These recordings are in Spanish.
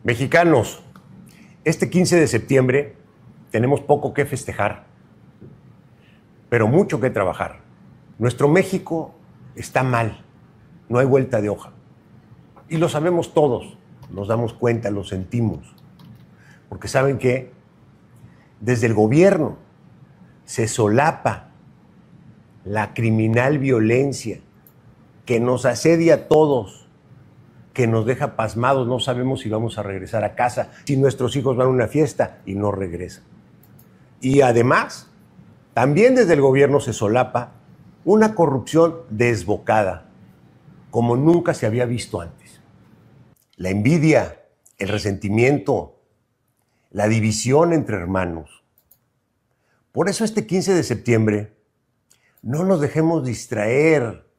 Mexicanos, este 15 de septiembre tenemos poco que festejar, pero mucho que trabajar. Nuestro México está mal, no hay vuelta de hoja. Y lo sabemos todos, nos damos cuenta, lo sentimos. Porque saben que desde el gobierno se solapa la criminal violencia que nos asedia a todos, que nos deja pasmados, no sabemos si vamos a regresar a casa, si nuestros hijos van a una fiesta y no regresan. Y además, también desde el gobierno se solapa una corrupción desbocada, como nunca se había visto antes. La envidia, el resentimiento, la división entre hermanos. Por eso este 15 de septiembre, no nos dejemos distraer.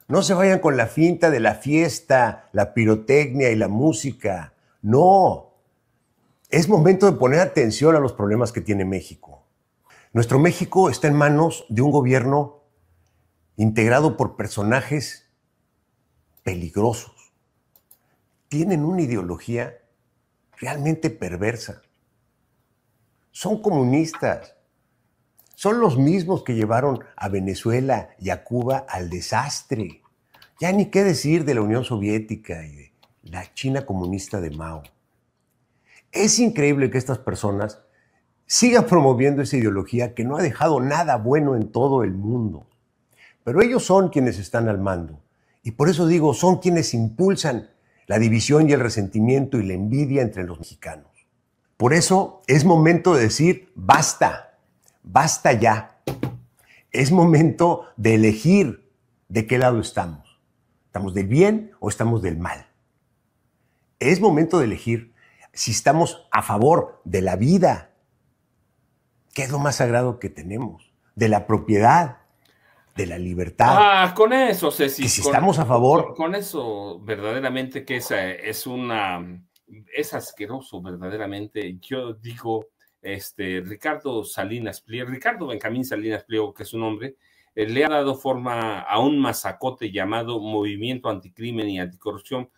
No se vayan con la finta de la fiesta, la pirotecnia y la música. No. Es momento de poner atención a los problemas que tiene México. Nuestro México está en manos de un gobierno integrado por personajes peligrosos. Tienen una ideología realmente perversa. Son comunistas. Son los mismos que llevaron a Venezuela y a Cuba al desastre. Ya ni qué decir de la Unión Soviética y de la China comunista de Mao. Es increíble que estas personas sigan promoviendo esa ideología que no ha dejado nada bueno en todo el mundo. Pero ellos son quienes están al mando. Y por eso digo, son quienes impulsan la división y el resentimiento y la envidia entre los mexicanos. Por eso es momento de decir, basta. Basta ya. Es momento de elegir de qué lado estamos. ¿Estamos del bien o estamos del mal? Es momento de elegir si estamos a favor de la vida, que es lo más sagrado que tenemos, de la propiedad, de la libertad. Con eso, Ceci, que si estamos a favor... con eso, verdaderamente que es asqueroso, verdaderamente. Yo digo, Ricardo Benjamín Salinas Pliego, que es su nombre, le ha dado forma a un mazacote llamado Movimiento Anticrimen y Anticorrupción,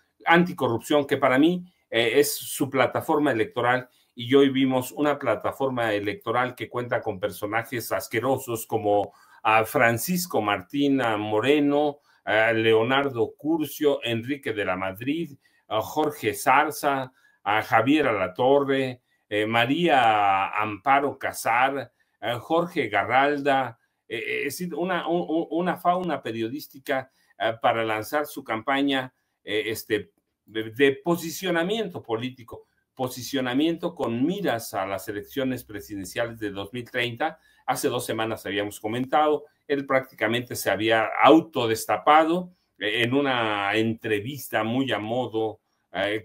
que para mí es su plataforma electoral, y hoy vimos una plataforma electoral que cuenta con personajes asquerosos como a Francisco Martín Moreno, a Leonardo Curcio, Enrique de la Madrid, a Jorge Zarza, a Javier Alatorre, María Amparo Casar, Jorge Garralda, es decir, una fauna periodística para lanzar su campaña de posicionamiento político, posicionamiento con miras a las elecciones presidenciales de 2030. Hace 2 semanas habíamos comentado, él prácticamente se había autodestapado en una entrevista muy a modo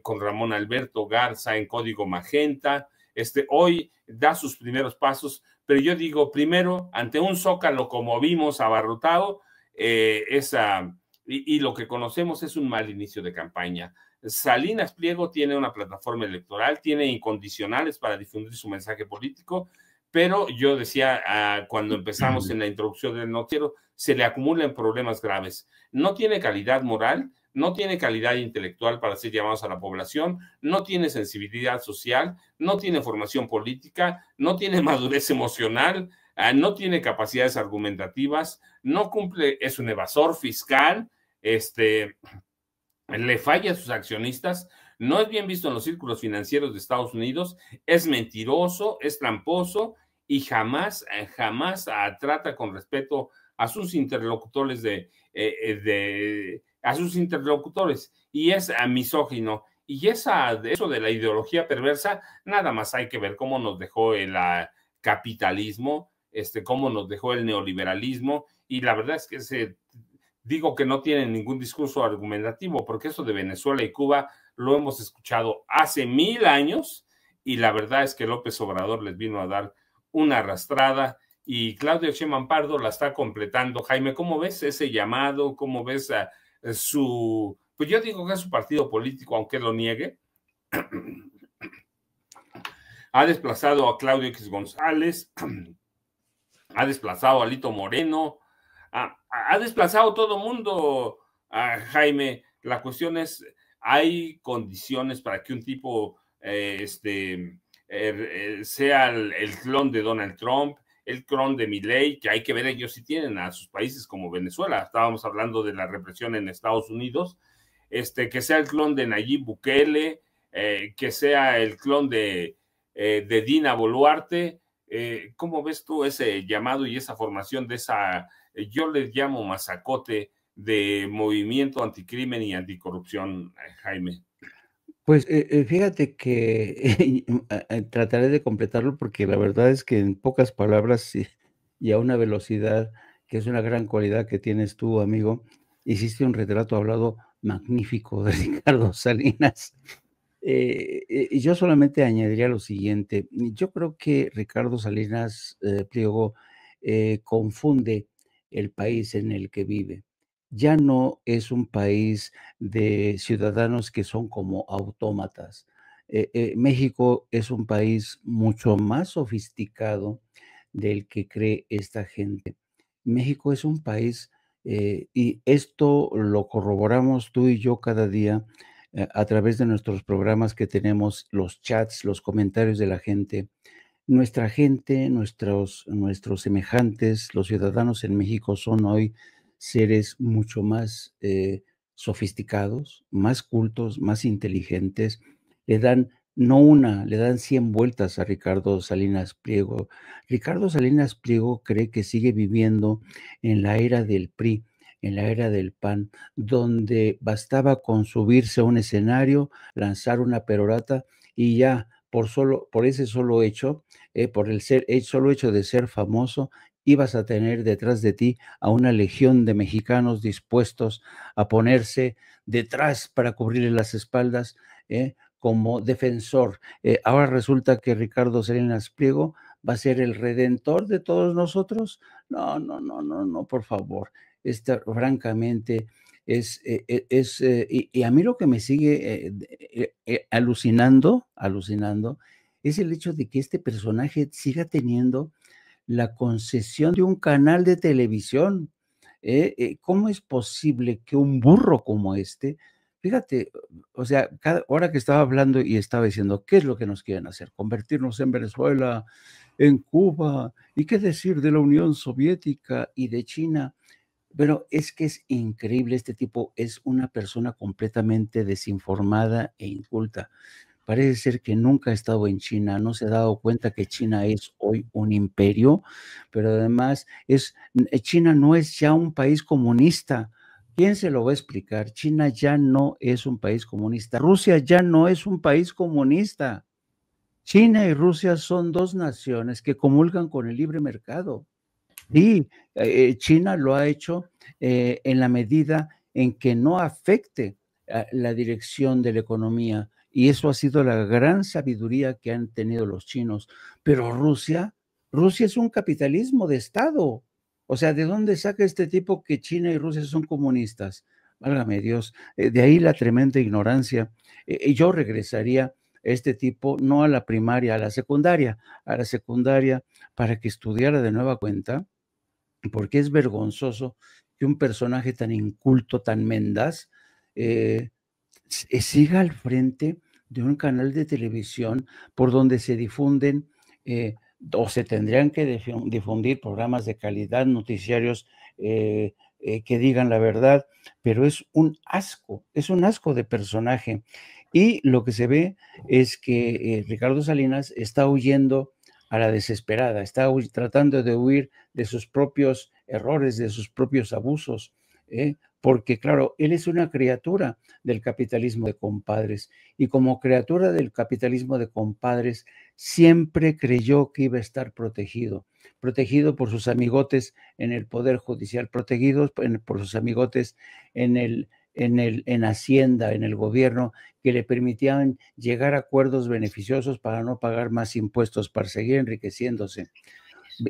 con Ramón Alberto Garza en Código Magenta. Hoy da sus primeros pasos, pero yo digo, primero, ante un Zócalo como vimos abarrotado, y lo que conocemos es un mal inicio de campaña. Salinas Pliego tiene una plataforma electoral, tiene incondicionales para difundir su mensaje político, pero yo decía cuando empezamos en la introducción del noticiero, se le acumulan problemas graves. No tiene calidad moral, no tiene calidad intelectual para hacer llamados a la población, no tiene sensibilidad social, no tiene formación política, no tiene madurez emocional, no tiene capacidades argumentativas, no cumple, es un evasor fiscal, le falla a sus accionistas, no es bien visto en los círculos financieros de Estados Unidos, es mentiroso, es tramposo y jamás trata con respeto a sus interlocutores a sus interlocutores, y es misógino. Y eso de la ideología perversa, nada más hay que ver cómo nos dejó el capitalismo, cómo nos dejó el neoliberalismo, y la verdad es que digo que no tienen ningún discurso argumentativo, porque eso de Venezuela y Cuba lo hemos escuchado hace 1000 años, y la verdad es que López Obrador les vino a dar una arrastrada, y Claudio Sheinbaum Pardo la está completando. Jaime, ¿cómo ves ese llamado? ¿Cómo ves pues yo digo que es su partido político, aunque lo niegue? Ha desplazado a Claudio X González, ha desplazado a Lito Moreno, ha desplazado todo mundo, Jaime. La cuestión es, ¿hay condiciones para que un tipo sea el clon de Donald Trump, el clon de Milei, que hay que ver ellos si tienen a sus países como Venezuela. Estábamos hablando de la represión en Estados Unidos, que sea el clon de Nayib Bukele, que sea el clon de Dina Boluarte. ¿Cómo ves tú ese llamado y esa formación de esa, yo les llamo mazacote, de movimiento anticrimen y anticorrupción, Jaime? Pues fíjate que trataré de completarlo porque la verdad es que en pocas palabras y a una velocidad que es una gran cualidad que tienes tú, amigo, hiciste un retrato hablado magnífico de Ricardo Salinas. Y yo solamente añadiría lo siguiente. Yo creo que Ricardo Salinas Pliego confunde el país en el que vive. Ya no es un país de ciudadanos que son como autómatas. México es un país mucho más sofisticado del que cree esta gente. México es un país, y esto lo corroboramos tú y yo cada día, a través de nuestros programas que tenemos, los chats, los comentarios de la gente. Nuestra gente, nuestros semejantes, los ciudadanos en México son hoy seres mucho más sofisticados, más cultos, más inteligentes. Le dan, no una, le dan 100 vueltas a Ricardo Salinas Pliego. Ricardo Salinas Pliego cree que sigue viviendo en la era del PRI, en la era del PAN, donde bastaba con subirse a un escenario, lanzar una perorata y ya, por ese solo hecho, por el solo hecho de ser famoso, ibas a tener detrás de ti a una legión de mexicanos dispuestos a ponerse detrás para cubrirle las espaldas como defensor. Ahora resulta que Ricardo Salinas Pliego va a ser el redentor de todos nosotros. No, no, no, no, no, por favor. Francamente, y a mí lo que me sigue alucinando, es el hecho de que este personaje siga teniendo la concesión de un canal de televisión. ¿Cómo es posible que un burro como este, fíjate, o sea, cada hora que estaba hablando y estaba diciendo, ¿qué es lo que nos quieren hacer? Convertirnos en Venezuela, en Cuba, ¿y qué decir de la Unión Soviética y de China? Pero es que es increíble, este tipo es una persona completamente desinformada e inculta. Parece ser que nunca ha estado en China, no se ha dado cuenta que China es hoy un imperio, pero además China no es ya un país comunista. ¿Quién se lo va a explicar? China ya no es un país comunista. Rusia ya no es un país comunista. China y Rusia son dos naciones que comulgan con el libre mercado. Y China lo ha hecho en la medida en que no afecte la dirección de la economía. Y eso ha sido la gran sabiduría que han tenido los chinos. Pero Rusia es un capitalismo de Estado. O sea, ¿de dónde saca este tipo que China y Rusia son comunistas? Válgame Dios. De ahí la tremenda ignorancia. Yo regresaría a este tipo, no a la primaria, a la secundaria para que estudiara de nueva cuenta, porque es vergonzoso que un personaje tan inculto, tan mendaz, siga al frente de un canal de televisión por donde se difunden o se tendrían que difundir programas de calidad, noticiarios que digan la verdad, pero es un asco de personaje. Y lo que se ve es que Ricardo Salinas está huyendo a la desesperada, está tratando de huir de sus propios errores, de sus propios abusos, porque claro, él es una criatura del capitalismo de compadres y como criatura del capitalismo de compadres siempre creyó que iba a estar protegido por sus amigotes en el Poder Judicial, protegidos por sus amigotes en Hacienda, en el gobierno, que le permitían llegar a acuerdos beneficiosos para no pagar más impuestos, para seguir enriqueciéndose.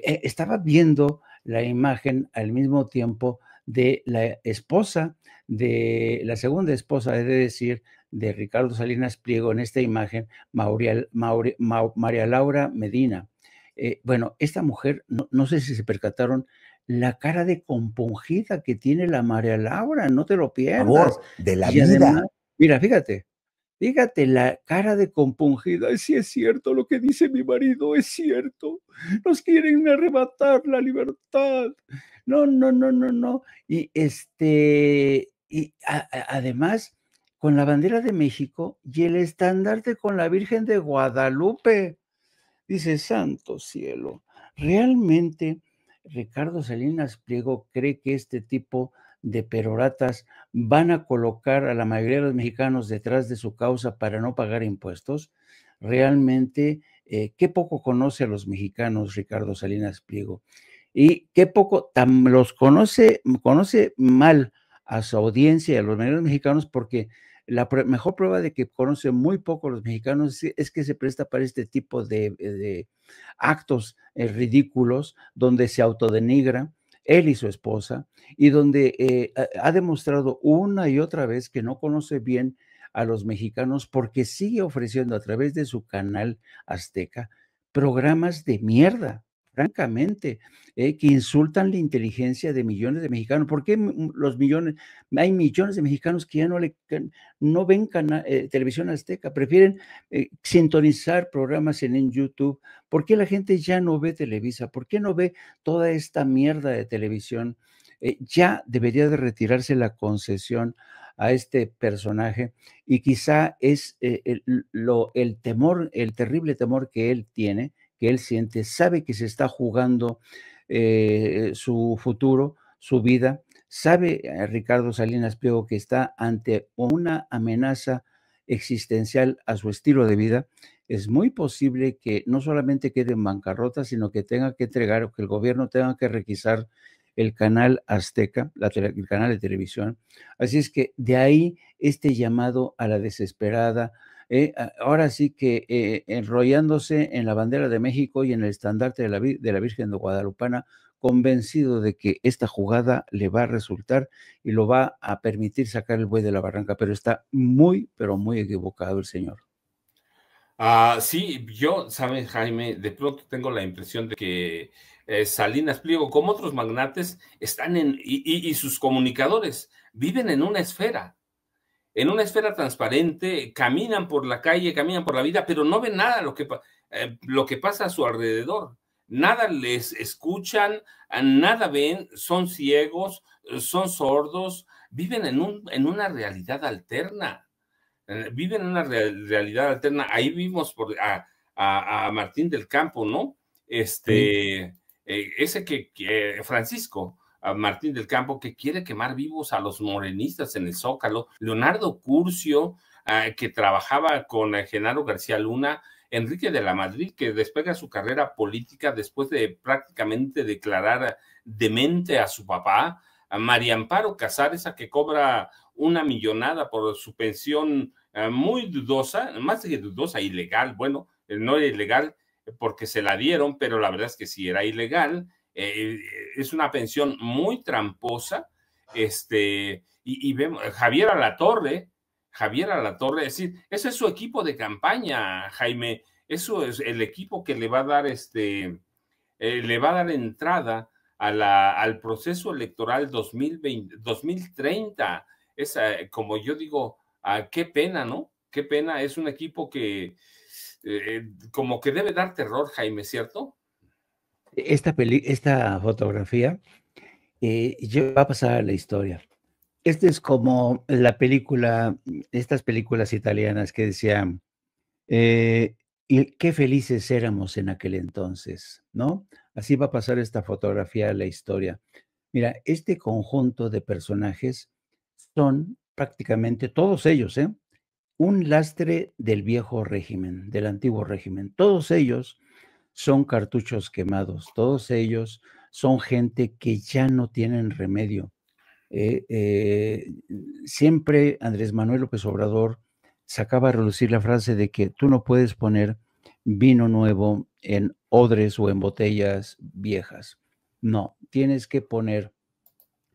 Estaba viendo la imagen al mismo tiempo de la esposa, de la segunda esposa, he de decir, de Ricardo Salinas Pliego en esta imagen, María Laura Medina. Bueno, esta mujer, no sé si se percataron, la cara de compungida que tiene la María Laura, no te lo pierdas. Favor de la Y además, vida. mira, fíjate, Fíjate la cara de compungida. Sí es cierto lo que dice mi marido, es cierto. Nos quieren arrebatar la libertad. No, no, no, no, no. Y además, con la bandera de México y el estandarte con la Virgen de Guadalupe. Dice, santo cielo, ¿realmente Ricardo Salinas Pliego cree que este tipo de peroratas van a colocar a la mayoría de los mexicanos detrás de su causa para no pagar impuestos? Realmente, qué poco conoce a los mexicanos Ricardo Salinas Pliego y qué poco los conoce mal a su audiencia y a los medios mexicanos, porque la mejor prueba de que conoce muy poco a los mexicanos es que se presta para este tipo de actos ridículos, donde se autodenigra él y su esposa, y donde ha demostrado una y otra vez que no conoce bien a los mexicanos, porque sigue ofreciendo a través de su canal Azteca programas de mierda, francamente, que insultan la inteligencia de millones de mexicanos. ¿Por qué los millones? Hay millones de mexicanos que ya no ven televisión azteca, prefieren sintonizar programas en YouTube. ¿Por qué la gente ya no ve Televisa? ¿Por qué no ve toda esta mierda de televisión? Ya debería de retirarse la concesión a este personaje, y quizá es el temor, el terrible temor que él tiene, que él siente, sabe que se está jugando su futuro, su vida, sabe Ricardo Salinas Pliego que está ante una amenaza existencial a su estilo de vida. Es muy posible que no solamente quede en bancarrota, sino que tenga que entregar, o que el gobierno tenga que requisar el canal Azteca, el canal de televisión. Así es que de ahí este llamado a la desesperada, ahora sí que enrollándose en la bandera de México y en el estandarte de la Virgen de Guadalupana, convencido de que esta jugada le va a resultar y lo va a permitir sacar el buey de la barranca, pero está muy, pero muy equivocado el señor. Sí, yo, ¿sabes, Jaime? De pronto tengo la impresión de que Salinas Pliego, como otros magnates, están y sus comunicadores viven en una esfera transparente, caminan por la calle, caminan por la vida, pero no ven nada lo que pasa a su alrededor. Nada les escuchan, nada ven, son ciegos, son sordos, viven en una realidad alterna. Viven en una realidad alterna. Ahí vimos a Martín del Campo, ¿no? Sí. Ese que Francisco, a Martín del Campo, que quiere quemar vivos a los morenistas en el Zócalo. Leonardo Curcio, que trabajaba con Genaro García Luna. Enrique de la Madrid, que despega su carrera política después de prácticamente declarar demente a su papá. A María Amparo Casares, a que cobra una millonada por su pensión muy dudosa, más que dudosa, ilegal. Bueno, no era ilegal porque se la dieron, pero la verdad es que sí era ilegal. Es una pensión muy tramposa. Y vemos Javier Alatorre, es decir, ese es su equipo de campaña, Jaime. Eso es el equipo que le va a dar le va a dar entrada al proceso electoral 2030. Es, como yo digo, qué pena, ¿no? Qué pena, es un equipo que como que debe dar terror, Jaime, ¿cierto? Esta fotografía va a pasar a la historia. Este es como la película, estas películas italianas que decían, y qué felices éramos en aquel entonces, ¿no? Así va a pasar esta fotografía a la historia. Mira, este conjunto de personajes son prácticamente todos ellos, un lastre del viejo régimen, del antiguo régimen. Todos ellos son cartuchos quemados, todos ellos son gente que ya no tienen remedio. Siempre Andrés Manuel López Obrador sacaba a relucir la frase de que tú no puedes poner vino nuevo en odres o en botellas viejas. No, tienes que poner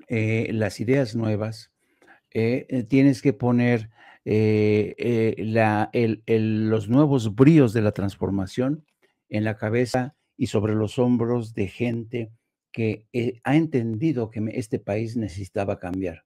las ideas nuevas, tienes que poner los nuevos bríos de la transformación en la cabeza y sobre los hombros de gente que ha entendido que este país necesitaba cambiar.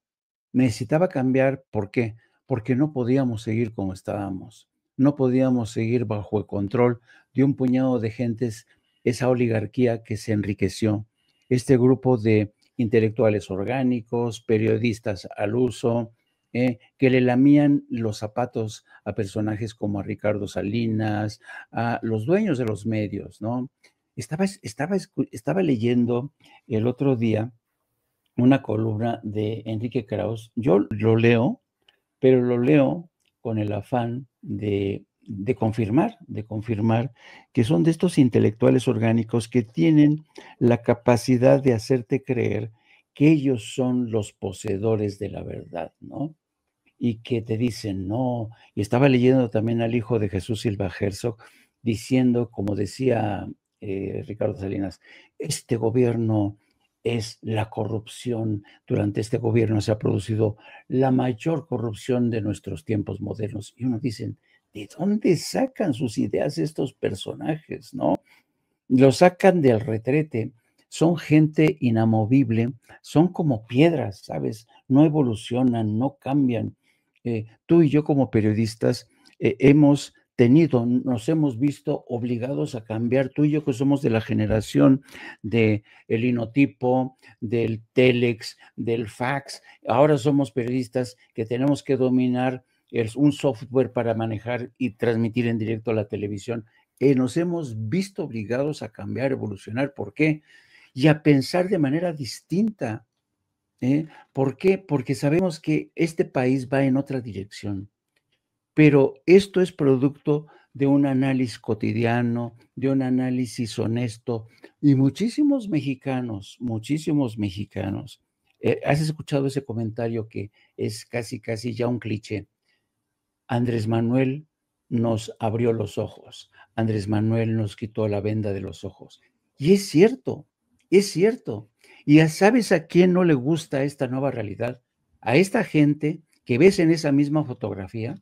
Necesitaba cambiar, ¿por qué? porque no podíamos seguir como estábamos. No podíamos seguir bajo el control de un puñado de gentes, esa oligarquía que se enriqueció, este grupo de intelectuales orgánicos, periodistas al uso, que le lamían los zapatos a personajes como a Ricardo Salinas, a los dueños de los medios, ¿no? Estaba leyendo el otro día una columna de Enrique Krauss. Yo lo leo, pero lo leo con el afán de confirmar que son de estos intelectuales orgánicos que tienen la capacidad de hacerte creer que ellos son los poseedores de la verdad, ¿no? Y que te dicen no. Y estaba leyendo también al hijo de Jesús Silva Herzog diciendo, como decía Ricardo Salinas, este gobierno es la corrupción. Durante este gobierno se ha producido la mayor corrupción de nuestros tiempos modernos. Y uno dice, ¿de dónde sacan sus ideas estos personajes, no? Lo sacan del retrete. Son gente inamovible, son como piedras, ¿sabes? No evolucionan, no cambian. Tú y yo como periodistas nos hemos visto obligados a cambiar. Tú y yo que somos de la generación del linotipo, del telex, del fax, ahora somos periodistas que tenemos que dominar un software para manejar y transmitir en directo a la televisión. Nos hemos visto obligados a cambiar, evolucionar. ¿Por qué? Y a pensar de manera distinta. ¿Por qué? Porque sabemos que este país va en otra dirección, pero esto es producto de un análisis cotidiano, de un análisis honesto, y muchísimos mexicanos, ¿has escuchado ese comentario que es casi ya un cliché? Andrés Manuel nos abrió los ojos, Andrés Manuel nos quitó la venda de los ojos. Y es cierto, es cierto. ¿Y sabes a quién no le gusta esta nueva realidad? A esta gente que ves en esa misma fotografía.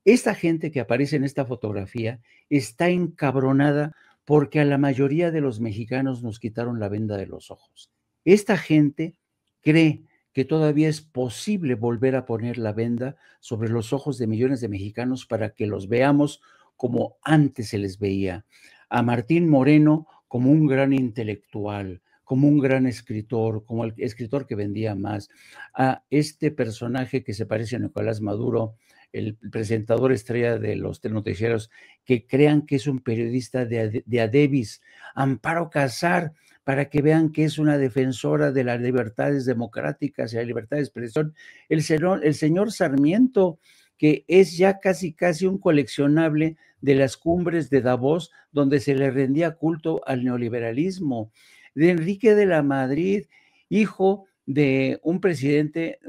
Esta gente que aparece en esta fotografía está encabronada porque a la mayoría de los mexicanos nos quitaron la venda de los ojos. Esta gente cree que todavía es posible volver a poner la venda sobre los ojos de millones de mexicanos para que los veamos como antes se les veía. A Martín Moreno como un gran intelectual, como un gran escritor, como el escritor que vendía más. A este personaje que se parece a Nicolás Maduro, el presentador estrella de los noticieros, que crean que es un periodista de a Davis. Amparo Casar, para que vean que es una defensora de las libertades democráticas y la libertad de expresión. El señor Sarmiento, que es ya casi un coleccionable de las cumbres de Davos, donde se le rendía culto al neoliberalismo. De Enrique de la Madrid, hijo de un presidente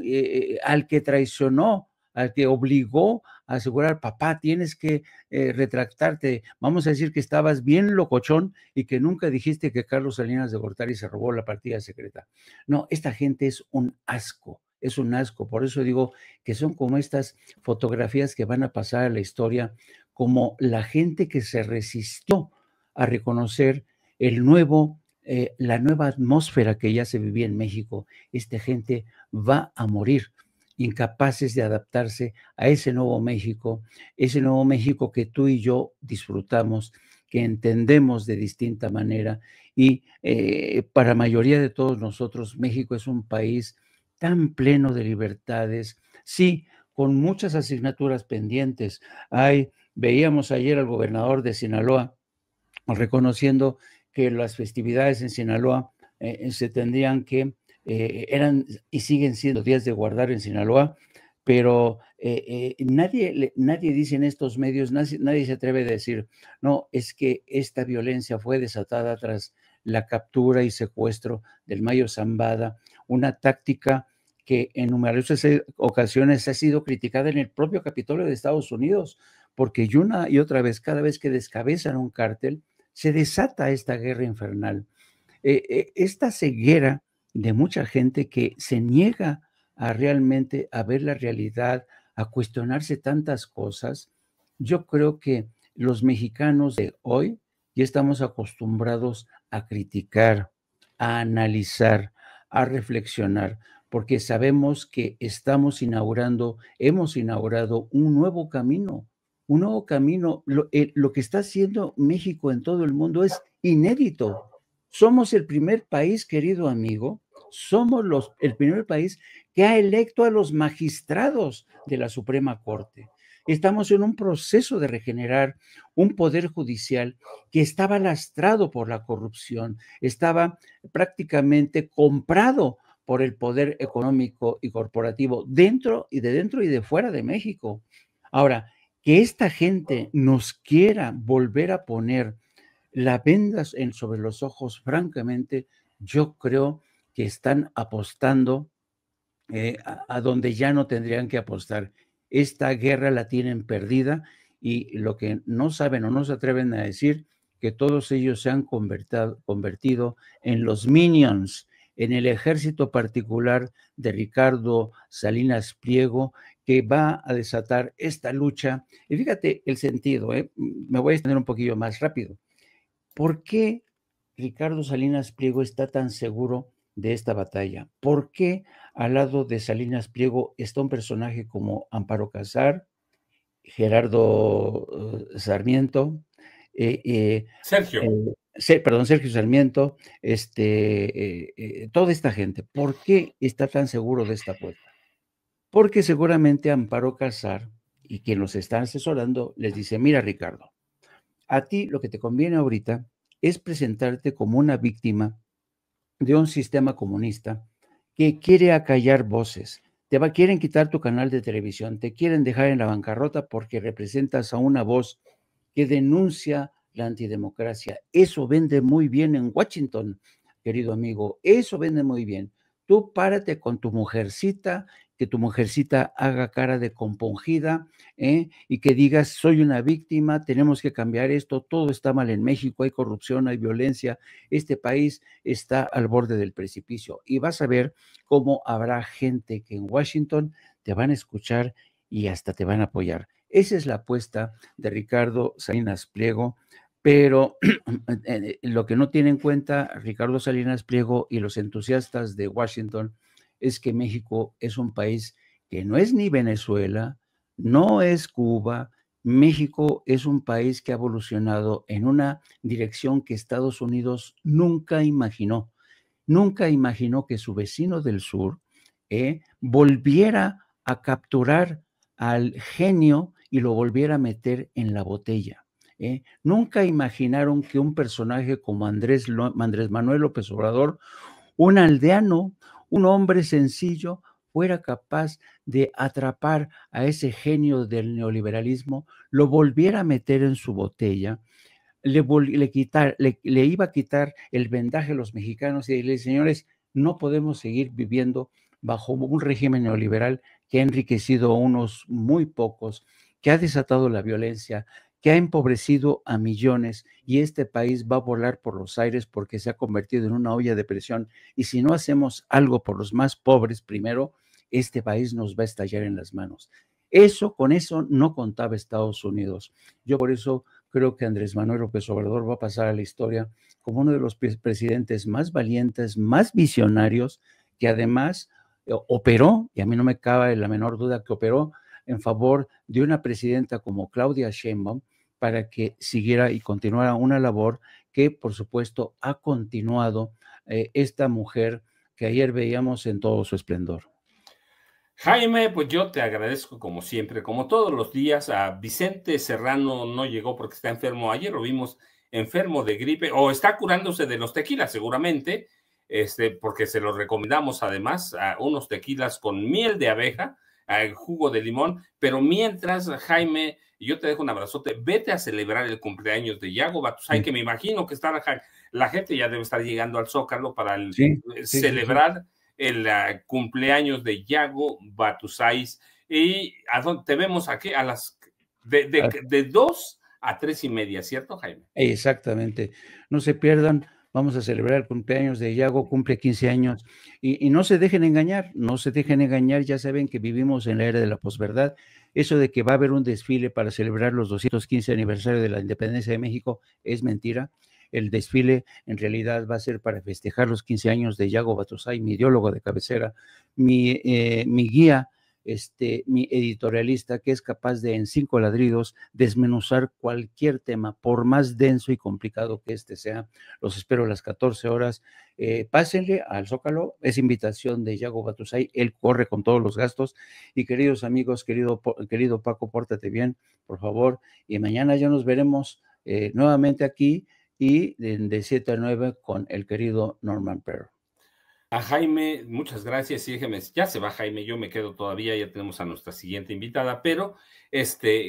al que traicionó, al que obligó a asegurar, papá, tienes que retractarte, vamos a decir que estabas bien locochón y que nunca dijiste que Carlos Salinas de Gortari se robó la partida secreta. No, esta gente es un asco, por eso digo que son como estas fotografías que van a pasar a la historia, como la gente que se resistió a reconocer la nueva atmósfera que ya se vivía en México. Esta gente va a morir, incapaces de adaptarse a ese nuevo México que tú y yo disfrutamos, que entendemos de distinta manera, y para la mayoría de todos nosotros, México es un país tan pleno de libertades, sí, con muchas asignaturas pendientes. Veíamos ayer al gobernador de Sinaloa reconociendo que las festividades en Sinaloa se tendrían que eran y siguen siendo días de guardar en Sinaloa, pero nadie dice en estos medios, nadie se atreve a decir, no, es que esta violencia fue desatada tras la captura y secuestro del Mayo Zambada, una táctica que en numerosas ocasiones ha sido criticada en el propio Capitolio de Estados Unidos, porque una y otra vez, cada vez que descabezan un cártel, se desata esta guerra infernal. Esta ceguera de mucha gente que se niega a realmente a ver la realidad, a cuestionarse tantas cosas. Yo creo que los mexicanos de hoy ya estamos acostumbrados a criticar, a analizar, a reflexionar, porque sabemos que hemos inaugurado un nuevo camino, un nuevo camino. Lo que está haciendo México en todo el mundo es inédito. Somos el primer país, querido amigo, el primer país que ha electo a los magistrados de la Suprema Corte. Estamos en un proceso de regenerar un poder judicial que estaba lastrado por la corrupción, estaba prácticamente comprado por el poder económico y corporativo dentro y de fuera de México. Ahora, que esta gente nos quiera volver a poner la venda sobre los ojos, francamente, yo creo que están apostando a donde ya no tendrían que apostar. Esta guerra la tienen perdida y lo que no saben o no se atreven a decir, que todos ellos se han convertido en los minions, en el ejército particular de Ricardo Salinas Pliego, que va a desatar esta lucha. Y fíjate el sentido, me voy a extender un poquillo más rápido. ¿Por qué Ricardo Salinas Pliego está tan seguro de esta batalla? ¿Por qué al lado de Salinas Pliego está un personaje como Amparo Casar, Gerardo Sarmiento, Sergio Sarmiento, toda esta gente? ¿Por qué está tan seguro de esta apuesta? Porque seguramente Amparo Casar y quien los está asesorando les dice: mira, Ricardo, a ti lo que te conviene ahorita es presentarte como una víctima de un sistema comunista que quiere acallar voces. Quieren quitar tu canal de televisión, te quieren dejar en la bancarrota porque representas a una voz que denuncia la antidemocracia. Eso vende muy bien en Washington, querido amigo, eso vende muy bien. Tú párate con tu mujercita, que tu mujercita haga cara de compungida, y que digas: soy una víctima, tenemos que cambiar esto, todo está mal en México, hay corrupción, hay violencia, este país está al borde del precipicio. Y vas a ver cómo habrá gente que en Washington te van a escuchar y hasta te van a apoyar. Esa es la apuesta de Ricardo Salinas Pliego, pero lo que no tiene en cuenta Ricardo Salinas Pliego y los entusiastas de Washington es que México es un país que no es ni Venezuela, no es Cuba. México es un país que ha evolucionado en una dirección que Estados Unidos nunca imaginó. Nunca imaginó que su vecino del sur volviera a capturar al genio y lo volviera a meter en la botella. Nunca imaginaron que un personaje como Andrés Manuel López Obrador, un aldeano, un hombre sencillo, fuera capaz de atrapar a ese genio del neoliberalismo, lo volviera a meter en su botella, le iba a quitar el vendaje a los mexicanos y decirle: señores, no podemos seguir viviendo bajo un régimen neoliberal que ha enriquecido a unos muy pocos, que ha desatado la violencia, que ha empobrecido a millones, y este país va a volar por los aires porque se ha convertido en una olla de presión, y si no hacemos algo por los más pobres primero, este país nos va a estallar en las manos. Con eso no contaba Estados Unidos. Yo por eso creo que Andrés Manuel López Obrador va a pasar a la historia como uno de los presidentes más valientes, más visionarios, que además operó, y a mí no me cabe la menor duda que operó en favor de una presidenta como Claudia Sheinbaum, para que siguiera y continuara una labor que, por supuesto, ha continuado esta mujer que ayer veíamos en todo su esplendor. Jaime, pues yo te agradezco como siempre, como todos los días. A Vicente Serrano no llegó porque está enfermo. Ayer lo vimos enfermo de gripe, o está curándose de los tequilas seguramente, porque se los recomendamos además, a unos tequilas con miel de abeja, jugo de limón. Pero mientras, Jaime, yo te dejo un abrazote, vete a celebrar el cumpleaños de Yago Batusay, que me imagino que la gente ya debe estar llegando al Zócalo para celebrar el cumpleaños de Yago Batusay. ¿Y a dónde te vemos aquí? A las de 2 a 3:30, ¿cierto, Jaime? Exactamente. No se pierdan. Vamos a celebrar el cumpleaños de Yago, cumple 15 años. Y no se dejen engañar, no se dejen engañar. Ya saben que vivimos en la era de la posverdad. Eso de que va a haber un desfile para celebrar los 215 aniversario de la independencia de México es mentira. el desfile en realidad va a ser para festejar los 15 años de Yago Batusay, mi ideólogo de cabecera, mi guía, mi editorialista, que es capaz de en 5 ladridos desmenuzar cualquier tema, por más denso y complicado que sea. Los espero a las 14 horas. Pásenle al Zócalo, es invitación de Yago Batusay, él corre con todos los gastos. Y queridos amigos, querido Paco, pórtate bien, por favor, y mañana ya nos veremos nuevamente aquí y de 7 a 9 con el querido Norman Perro. A Jaime, muchas gracias. Y déjeme, ya se va Jaime, yo me quedo todavía, ya tenemos a nuestra siguiente invitada, pero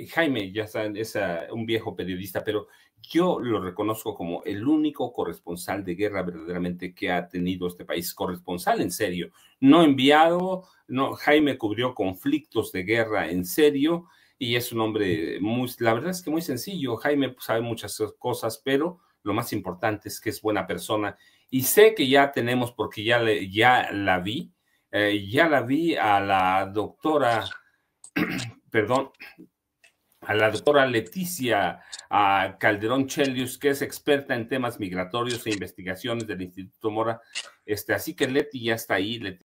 Jaime ya saben, es un viejo periodista, pero yo lo reconozco como el único corresponsal de guerra verdaderamente que ha tenido este país, corresponsal en serio, no enviado, no, Jaime cubrió conflictos de guerra en serio y es un hombre la verdad es que muy sencillo. Jaime sabe muchas cosas, pero lo más importante es que es buena persona. Y sé que ya tenemos, porque ya la vi a la doctora, perdón, a la doctora Leticia Calderón Chelius, que es experta en temas migratorios e investigaciones del Instituto Mora. Así que Leti ya está ahí.